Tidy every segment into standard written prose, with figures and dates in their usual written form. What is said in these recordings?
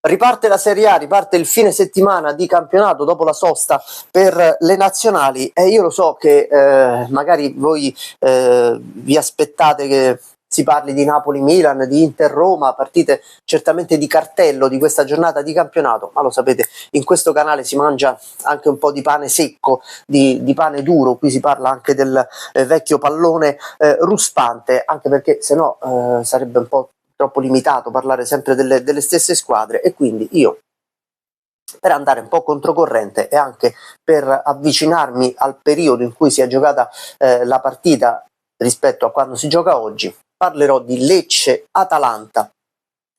Riparte la Serie A, riparte il fine settimana di campionato dopo la sosta per le nazionali e io lo so che magari voi vi aspettate che si parli di Napoli-Milan, di Inter-Roma, partite certamente di cartello di questa giornata di campionato, ma lo sapete, in questo canale si mangia anche un po' di pane secco, di pane duro, qui si parla anche del vecchio pallone ruspante, anche perché se no sarebbe un po' troppo limitato parlare sempre delle stesse squadre e quindi io, per andare un po' controcorrente e anche per avvicinarmi al periodo in cui si è giocata la partita rispetto a quando si gioca oggi, parlerò di Lecce-Atalanta.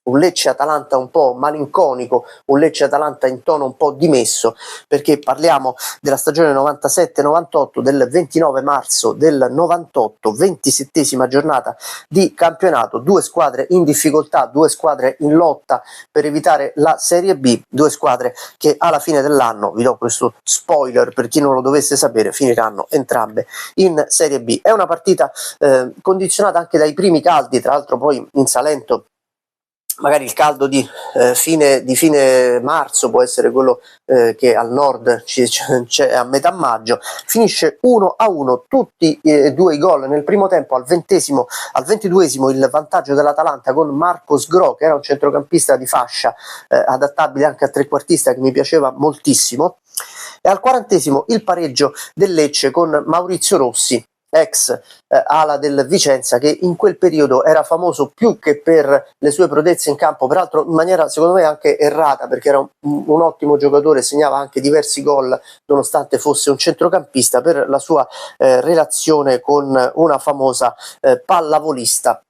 Un Lecce-Atalanta un po' malinconico, un Lecce-Atalanta in tono un po' dimesso, perché parliamo della stagione 97-98, del 29 marzo del 98, 27esima giornata di campionato, due squadre in difficoltà, due squadre in lotta per evitare la Serie B, due squadre che alla fine dell'anno, vi do questo spoiler per chi non lo dovesse sapere, finiranno entrambe in Serie B. È una partita condizionata anche dai primi caldi, tra l'altro poi in Salento magari il caldo di fine marzo può essere quello che al nord c'è a metà maggio, finisce 1-1, tutti e due i gol nel primo tempo, al 22esimo il vantaggio dell'Atalanta con Marcos Gro, che era un centrocampista di fascia adattabile anche a trequartista, che mi piaceva moltissimo, e al 40esimo il pareggio del Lecce con Maurizio Rossi, ex ala del Vicenza, che in quel periodo era famoso più che per le sue prodezze in campo, peraltro in maniera secondo me anche errata, perché era un ottimo giocatore, segnava anche diversi gol nonostante fosse un centrocampista, per la sua relazione con una famosa pallavolista,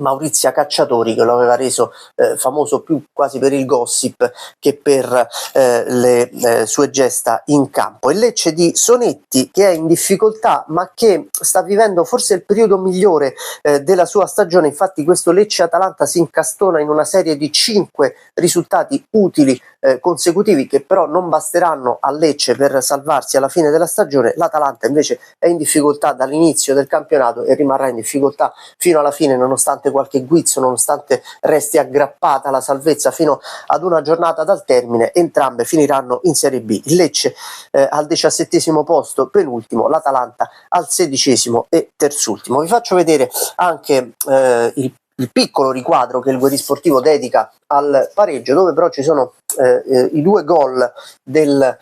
Maurizia Cacciatori, che lo aveva reso famoso più quasi per il gossip che per le sue gesta in campo. Il Lecce di Sonetti, che è in difficoltà ma che sta vivendo forse il periodo migliore della sua stagione, infatti questo Lecce-Atalanta si incastona in una serie di 5 risultati utili consecutivi, che però non basteranno a Lecce per salvarsi alla fine della stagione. L'Atalanta invece è in difficoltà dall'inizio del campionato e rimarrà in difficoltà fino alla fine, nonostante qualche guizzo, nonostante resti aggrappata alla salvezza fino ad una giornata dal termine. Entrambe finiranno in Serie B, il Lecce al 17esimo posto, penultimo, l'Atalanta al 16esimo e terzultimo. Vi faccio vedere anche il piccolo riquadro che il Guetti Sportivo dedica al pareggio, dove però ci sono i due gol della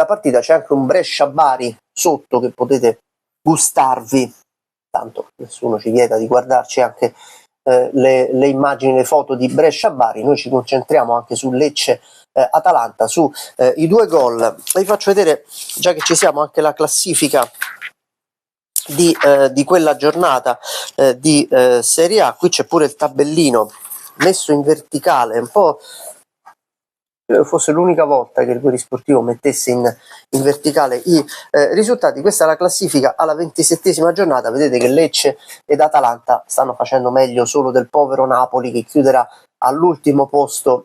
partita. C'è anche un Brescia-Bari sotto che potete gustarvi, tanto nessuno ci vieta di guardarci anche le immagini, le foto di Brescia-Bari. Noi ci concentriamo anche su Lecce-Atalanta, su i due gol. Vi faccio vedere, già che ci siamo, anche la classifica di quella giornata di Serie A. Qui c'è pure il tabellino messo in verticale, un po' fosse l'unica volta che il Guetti Sportivo mettesse in verticale i risultati. Questa è la classifica alla 27esima giornata. Vedete che Lecce ed Atalanta stanno facendo meglio solo del povero Napoli, che chiuderà all'ultimo posto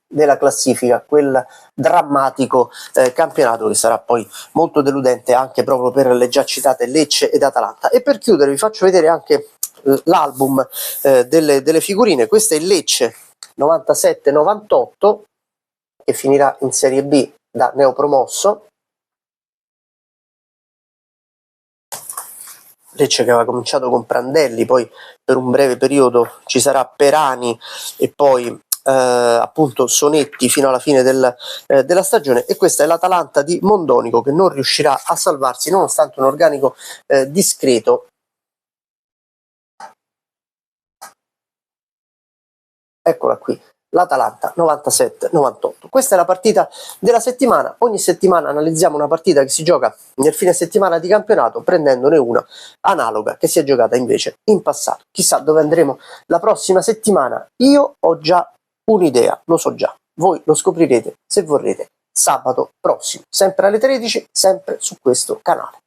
della classifica, quel drammatico campionato che sarà poi molto deludente anche proprio per le già citate Lecce ed Atalanta. E per chiudere vi faccio vedere anche l'album delle figurine. Questo è il Lecce 97-98, che finirà in Serie B da neopromosso. Lecce che aveva cominciato con Prandelli, poi per un breve periodo ci sarà Perani e poi appunto Sonetti fino alla fine della stagione. E questa è l'Atalanta di Mondonico, che non riuscirà a salvarsi nonostante un organico discreto. Eccola qui, l'Atalanta 97-98. Questa è la partita della settimana. Ogni settimana analizziamo una partita che si gioca nel fine settimana di campionato, prendendone una analoga che si è giocata invece in passato. Chissà dove andremo la prossima settimana. Io ho già un'idea, lo so già. Voi lo scoprirete, se vorrete, sabato prossimo, sempre alle 13, sempre su questo canale.